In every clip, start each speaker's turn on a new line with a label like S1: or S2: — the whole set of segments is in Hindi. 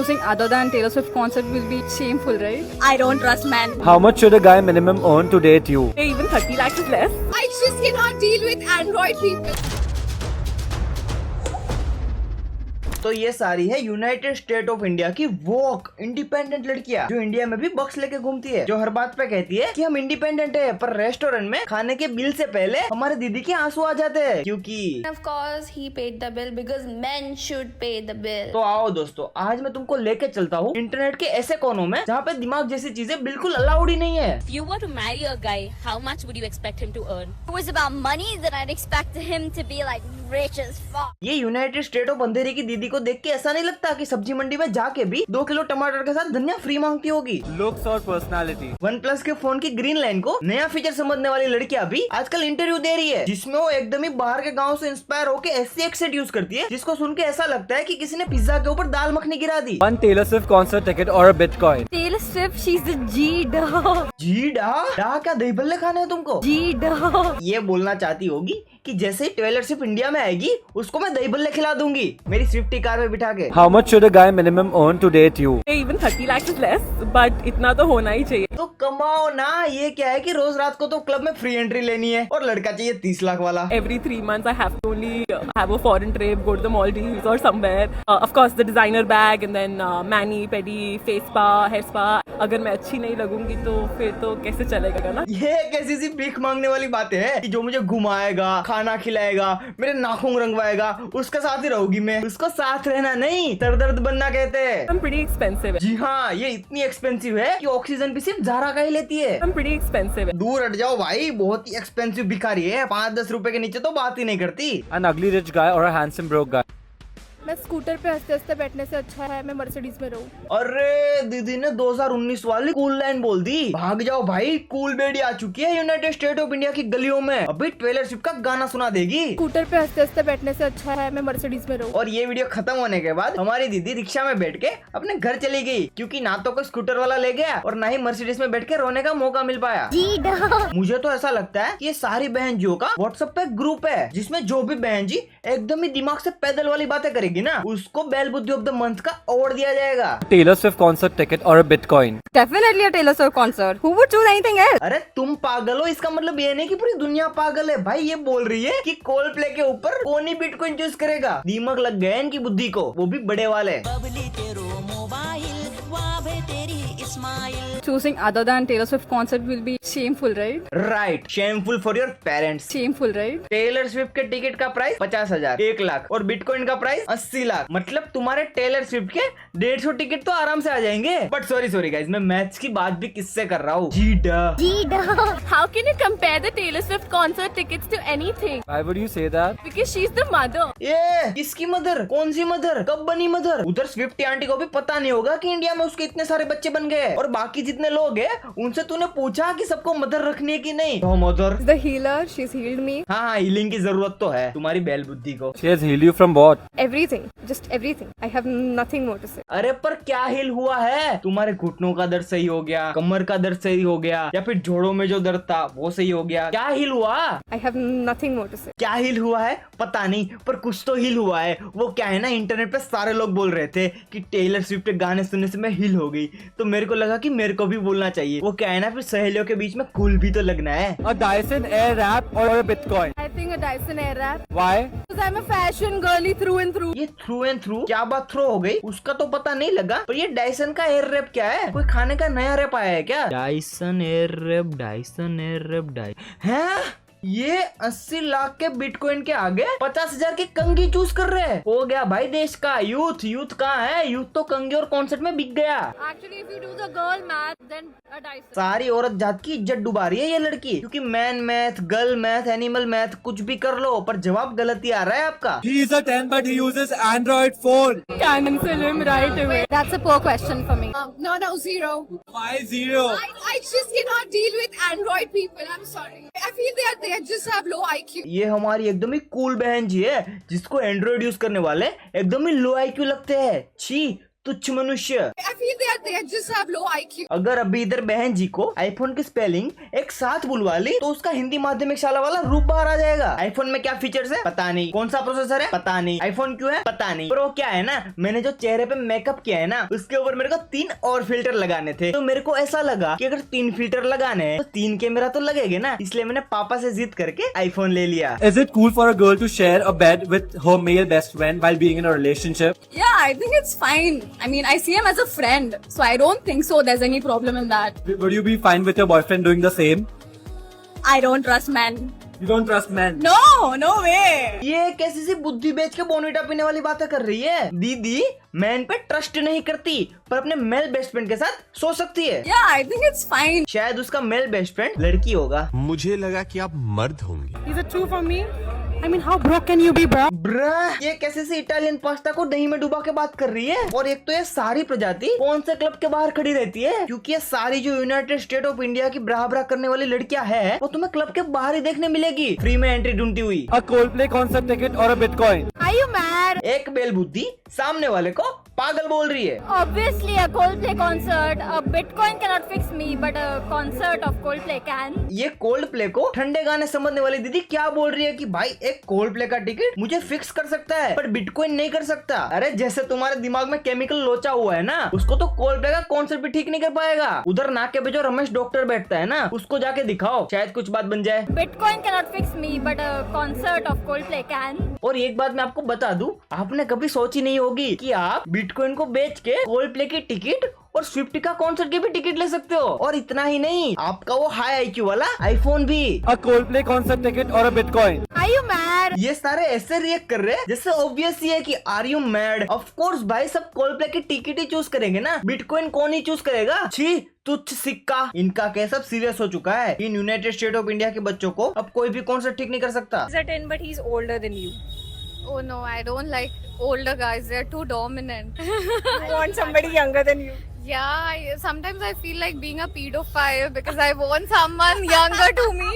S1: choosing other than Taylor Swift concert will be shameful, right?
S2: I don't trust men.
S3: How much should a guy minimum earn to date you?
S1: Hey, even 30 lakhs is less.
S2: I just cannot deal with Android people.
S4: तो ये सारी है यूनाइटेड स्टेट ऑफ इंडिया की वोक इंडिपेंडेंट लड़कियां जो इंडिया में भी बक्स लेके घूमती है, जो हर बात पे कहती है कि हम इंडिपेंडेंट है, पर रेस्टोरेंट में खाने के बिल से पहले हमारे दीदी के आंसू आ जाते हैं क्योंकि
S5: Of course, he paid the bill because men should pay the bill.
S4: तो आओ दोस्तों, आज मैं तुमको लेके चलता हूँ इंटरनेट के ऐसे कोनों में जहाँ पे दिमाग जैसी चीजें बिल्कुल अलाउड ही नहीं है।
S6: If you were to marry a guy, how much would you expect him to earn?
S5: If it was about money, then I'd expect him to be like rich as fuck.
S4: ये यूनाइटेड स्टेट ऑफ अंधेरी की दीदी को देख के ऐसा नहीं लगता कि सब्जी मंडी में जाके भी 2 किलो टमाटर के साथ धनिया फ्री मांगती होगी।
S3: Looks और personality.
S4: OnePlus के फोन की ग्रीन लाइन को नया फीचर समझने वाली लड़कियां भी आजकल इंटरव्यू दे रही है, जिसमें वो एकदम ही बाहर के गांव से इंस्पायर होकर ऐसी एक्सेंट यूज करती है जिसको सुन के ऐसा लगता है कि किसी ने पिज्जा के ऊपर दाल मखनी गिरा दी।
S3: One Taylor Swift concert ticket or a Bitcoin?
S1: Taylor Swift, she's the G-Dog.
S4: जी डा क्या दही बल्ले खाने हैं तुमको?
S1: G-Dog.
S4: ये बोलना चाहती होगी कि जैसे ही टेलर स्विफ्ट इंडिया में आएगी उसको मैं दही बल्ले खिला दूंगी मेरी स्विफ्टी कार में बिठा के।
S3: How much should a guy minimum earn to date you?
S1: Hey, even 30 lakhs is less, but इतना तो होना ही चाहिए.
S4: तो कमाओ ना, ये क्या है कि रोज रात को तो क्लब में फ्री एंट्री लेनी है और लड़का चाहिए 30 लाख वाला।
S1: Every 3 months I have to only have a foreign trip, go to the Maldives or somewhere. Of course the designer bag and then mani, pedi, face spa, hair spa. अगर मैं अच्छी नहीं लगूंगी तो फिर तो कैसे चलेगा ना?
S4: ये कैसी सी भीख मांगने वाली बातें हैं कि जो मुझे घुमाएगा, खाना खिलाएगा, मेरे नाखून रंगवाएगा, उसके साथ ही रहूंगी मैं। उसको साथ रहना नहीं, दर्द बनना कहते हैं।
S1: I'm pretty expensive.
S4: जी हाँ, ये इतनी एक्सपेंसिव है कि ऑक्सीजन भी सिर्फ ज़ारा का ही लेती है।
S1: I'm pretty expensive.
S4: दूर हट जाओ भाई, बहुत ही एक्सपेंसिव भिखारी है, 5-10 रुपए के नीचे तो बात ही नहीं करती।
S3: An ugly rich guy or a handsome broke guy?
S2: मैं स्कूटर पे हंसते हंसते बैठने से अच्छा है मैं मर्सिडीज में रहूं।
S4: अरे दीदी ने 2019 वाली कूल लाइन बोल दी। भाग जाओ भाई, कूल बेडी आ चुकी है यूनाइटेड स्टेट ऑफ इंडिया की गलियों में, अभी टेलर स्विफ्ट का गाना सुना देगी।
S2: स्कूटर पे हंसते हंसते बैठने से अच्छा है मैं मर्सिडीज में रहूं।
S4: और ये वीडियो खत्म होने के बाद हमारी दीदी रिक्शा में बैठ के अपने घर चली गई क्योंकि ना तो कोई स्कूटर वाला ले गया और ना ही मर्सिडीज में बैठ के रोने का मौका मिल पाया। मुझे तो ऐसा लगता है कि ये सारी बहन जियों का व्हाट्सएप पे ग्रुप है जिसमें जो भी बहन जी एकदम ही दिमाग से पैदल वाली बातें करेगी ना, उसको बैल बुद्धि ऑफ द मंथ का अवार्ड दिया जाएगा।
S3: Taylor Swift concert ticket or a Bitcoin?
S1: Definitely a Taylor Swift concert. Who would choose anything else?
S4: अरे तुम पागल हो, इसका मतलब ये नहीं कि पूरी दुनिया पागल है भाई। ये बोल रही है कि कोल्ड प्ले के ऊपर कौन ही बिटकॉइन चूज करेगा। दिमाग लग गए इनकी बुद्धि को, वो भी बड़े वाले।
S1: Choosing other than Taylor Swift concert will be shameful, right?
S4: Right, shameful for your parents.
S1: Shameful, right?
S4: Taylor Swift के टिकट का प्राइस 50,000, 1 लाख, और बिटकॉइन का प्राइस 80 लाख। मतलब तुम्हारे टेलर स्विफ्ट के 150 टिकट तो आराम से आ जाएंगे। बट सॉरी गाइस, मैं मैथ्स की बात भी किससे कर रहा हूँ।
S2: How can you compare the Taylor Swift concert tickets to anything?
S3: Why would you say that?
S2: Because she's the mother.
S4: ये किसकी मदर? कौन सी मदर? कब बनी मदर? उधर स्विफ्टी आंटी को भी पता नहीं होगा कि इंडिया में उसके इतने सारे बच्चे बन गए, और बाकी जितने लोग हैं उनसे तूने पूछा कि सबको मदर रखनी है कि नहीं? तो mother
S1: The healer, she's healed me.
S4: हाँ, हीलिंग की जरूरत तो है तुम्हारी बैल बुद्धि को।
S3: She has healed you from what?
S1: Everything. Just everything. I have nothing more to say.
S4: अरे पर क्या हील हुआ है? तुम्हारे घुटनों का दर्द सही हो गया, कमर का दर्द सही हो गया, या फिर जोड़ों में जो दर्द था वो सही हो गया? क्या हील हुआ?
S1: I have nothing more to say.
S4: क्या हील हुआ है पता नहीं, पर कुछ तो हील हुआ है। वो क्या है ना, इंटरनेट पे सारे लोग बोल रहे थे कि टेलर स्विफ्ट के गाने सुनने से मैं हील हो गई, तो मेरे को लगा कि मेरे को भी बोलना चाहिए। वो क्या है ना, फिर सहेलियों के बीच में कूल भी तो लगना है।
S3: A Dyson Airwrap or a Bitcoin?
S2: I think a Dyson Airwrap.
S3: Why?
S2: Because I'm a fashion girly through and through.
S4: ये थ्रू एंड थ्रू क्या बात थ्रो हो गई, उसका तो पता नहीं लगा। पर ये डायसन का एयर रैप क्या है? कोई खाने का नया रैप आया है क्या? Dyson air wrap, Dyson air wrap, हैं? ये 80 लाख के बिटकॉइन के आगे 50,000 की कंगी चूज कर रहे हैं। हो गया भाई देश का यूथ कहाँ है? यूथ तो कंगी और कॉन्सर्ट में बिक गया।
S2: Actually, if you do the girl math, then a Dyson.
S4: सारी औरत जात की इज्जत डुबा रही है ये लड़की, क्योंकि man math, girl math, animal math कुछ भी कर लो, पर जवाब गलत ही आ रहा है आपका।
S3: He is a 10 but he uses Android phone.
S1: Cancel him right away.
S2: That's a poor question for me. No, 0.
S3: Why 0?
S2: I just cannot deal with Android people. I'm sorry. I feel they just have low IQ.
S4: ये हमारी एकदम ही कूल बहन जी है जिसको एंड्रॉइड यूज करने वाले एकदम ही लो IQ लगते हैं। छी, तुच्छ मनुष्य।
S2: I feel they just have low IQ.
S4: अगर अभी इधर बहन जी को आईफोन की स्पेलिंग एक साथ बुलवा ली तो उसका हिंदी माध्यमिक शाला वाला रूप बाहर आ जाएगा। आईफोन में क्या फीचर्स है पता नहीं, कौन सा प्रोसेसर है पता नहीं, आईफोन क्यों है पता नहीं, पर वो क्या है ना, मैंने जो चेहरे पे मेकअप किया है ना उसके ऊपर मेरे को 3 और फिल्टर लगाने थे, तो मेरे को ऐसा लगा कि अगर 3 फिल्टर लगाने हैं तो 3 कैमरा तो लगेगा ना, इसलिए मैंने पापा से जिद करके आईफोन ले लिया।
S3: Is it cool for a girl to share a bed with her male best friend while being in a relationship?
S7: Yeah, I think it's fine. I mean, I see him as a friend, so I don't think so there's any problem in that.
S3: Would you be fine with your boyfriend doing the same?
S7: I don't trust men.
S3: You don't trust men?
S7: No, no way.
S4: ये कैसी सी बुद्धि बेच के बोनविटा पीने वाली बातें कर रही है। दीदी मैन पे ट्रस्ट नहीं करती पर अपने मेल बेस्ट फ्रेंड के साथ सो सकती है।
S7: Yeah, I think it's fine.
S4: शायद उसका मेल बेस्ट फ्रेंड लड़की होगा।
S8: मुझे लगा कि आप मर्द होंगे।
S1: Is it true for me? I mean, how broke can you be, bro?
S4: ब्रा, ये कैसे से इटालियन पास्ता को दही में डुबा के बात कर रही है। और एक तो ये सारी प्रजाति कौन से क्लब के बाहर खड़ी रहती है, क्योंकि ये सारी जो यूनाइटेड स्टेट ऑफ इंडिया की ब्रा करने वाली लड़कियां है वो तुम्हें क्लब के बाहर ही देखने मिलेगी, फ्री में एंट्री ढूंढती हुई।
S3: A Coldplay concert ticket or a Bitcoin?
S7: Are you mad?
S4: एक बेल बुद्धि सामने वाले को पागल बोल रही है।
S5: Obviously, a Coldplay concert. A Bitcoin cannot fix me, but a concert of Coldplay can.
S4: ये कोल्ड प्ले को ठंडे गाने समझने वाली दीदी क्या बोल रही है कि भाई एक कोल्ड प्ले का टिकट मुझे फिक्स कर सकता है पर बिटकॉइन नहीं कर सकता। अरे जैसे तुम्हारे दिमाग में केमिकल लोचा हुआ है ना, उसको तो कोल्ड प्ले का कॉन्सर्ट भी ठीक नहीं कर पाएगा। उधर नाके पे जो रमेश डॉक्टर बैठता है ना उसको जाके दिखाओ, शायद कुछ बात बन जाए।
S5: Bitcoin cannot fix me, but a concert of Coldplay can.
S4: और एक बात मैं आपको बता दूं, आपने कभी सोची नहीं होगी कि आप बिटकॉइन को बेच के कोल्ड प्ले की टिकट और स्विफ्ट का कॉन्सर्ट की भी टिकट ले सकते हो। और इतना ही नहीं, आपका वो हाई आईक्यू वाला आईफोन भी।
S3: A Coldplay concert ticket or a Bitcoin?
S5: Are you mad?
S4: ये सारे ऐसे रिएक्ट कर रहे हैं जैसे ऑब्वियस ही है कि are you mad. Of course भाई, सब कोल्डप्ले की टिकट ही चूज करेंगे ना, बिटकॉइन कौन ही चूज करेगा। छी, तुच्छ सिक्का। इनका केस सब सीरियस हो चुका है। In United state of India के बच्चों को अब कोई भी कॉन्सर्ट ठीक नहीं कर सकता।
S6: He's a 10, but he's older than you.
S2: Oh no, I don't like older guys. They're too dominant.
S6: You want somebody younger than you.
S2: Yeah, sometimes I feel like being a pedophile because I want someone younger to me.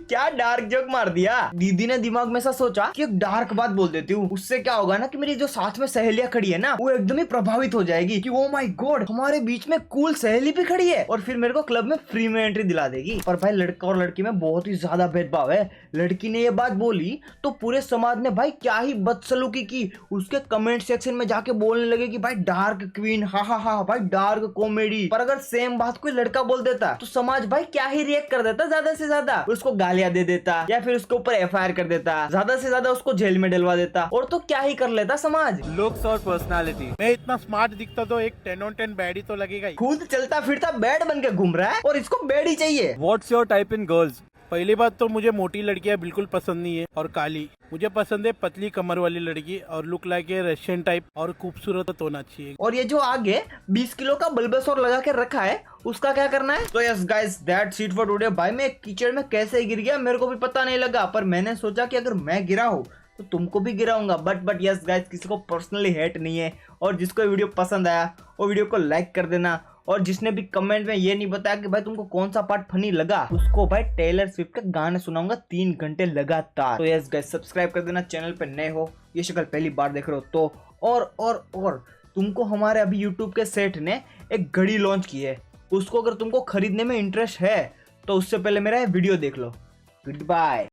S4: क्या डार्क जोक मार दिया। दीदी ने दिमाग में ऐसा सोचा कि एक डार्क बात बोल देती हूँ, उससे क्या होगा ना कि मेरी जो साथ में सहेलियां खड़ी है ना वो एकदम ही प्रभावित हो जाएगी कि ओ माय गॉड, हमारे बीच में कूल सहेली भी खड़ी है, और फिर मेरे को क्लब में फ्री में एंट्री दिला देगी। पर भाई लड़का और लड़की में बहुत ही ज्यादा भेदभाव है। लड़की ने ये बात बोली तो पूरे समाज ने भाई क्या ही बदसलूकी की, उसके कमेंट सेक्शन में जाके बोलने लगे कि भाई डार्क क्वीन, हाँ भाई डार्क कॉमेडी। पर अगर सेम बात कोई लड़का बोल देता तो समाज भाई क्या ही रिएक्ट कर देता, ज्यादा से ज्यादा उसको गालियां दे देता या फिर उसके ऊपर FIR कर देता, ज्यादा से ज्यादा उसको जेल में डलवा देता, और तो क्या ही कर लेता समाज।
S3: Looks or personality?
S9: मैं इतना स्मार्ट दिखता तो एक 10 on 10 बैड ही तो लगेगा ही।
S4: खुद चलता फिरता बैड बन के घूम रहा है और इसको बैड ही चाहिए।
S3: What's your type in girls?
S9: पहली बात तो मुझे मोटी लड़कियां बिल्कुल पसंद नहीं है और काली। मुझे पसंद है पतली कमर वाली लड़की और look like a Russian type और खूबसूरत होना चाहिए।
S4: और ये जो आगे 20 किलो का बल्बेसोर लगा के रखा है उसका क्या करना है। तो yes guys, that's it for today. भाई मैं कीचड़ में कैसे गिर गया मेरे को भी पता नहीं लगा, पर मैंने सोचा कि अगर मैं गिरा हूँ तो तुमको भी गिराऊंगा। बट यस गाइस, किसी को पर्सनली हेट नहीं है, और जिसको वीडियो पसंद आया वो वीडियो को लाइक कर देना, और जिसने भी कमेंट में ये नहीं बताया कि भाई तुमको कौन सा पार्ट फनी लगा उसको भाई टेलर स्विफ्ट के गाने सुनाऊंगा 3 घंटे लगातार। तो यस गाइस, सब्सक्राइब कर देना चैनल पे नए हो, ये शक्ल पहली बार देख रहे हो तो। और तुमको हमारे अभी YouTube के सेठ ने एक घड़ी लॉन्च की है, उसको अगर तुमको खरीदने में इंटरेस्ट है तो उससे पहले मेरा वीडियो देख लो। Good bye.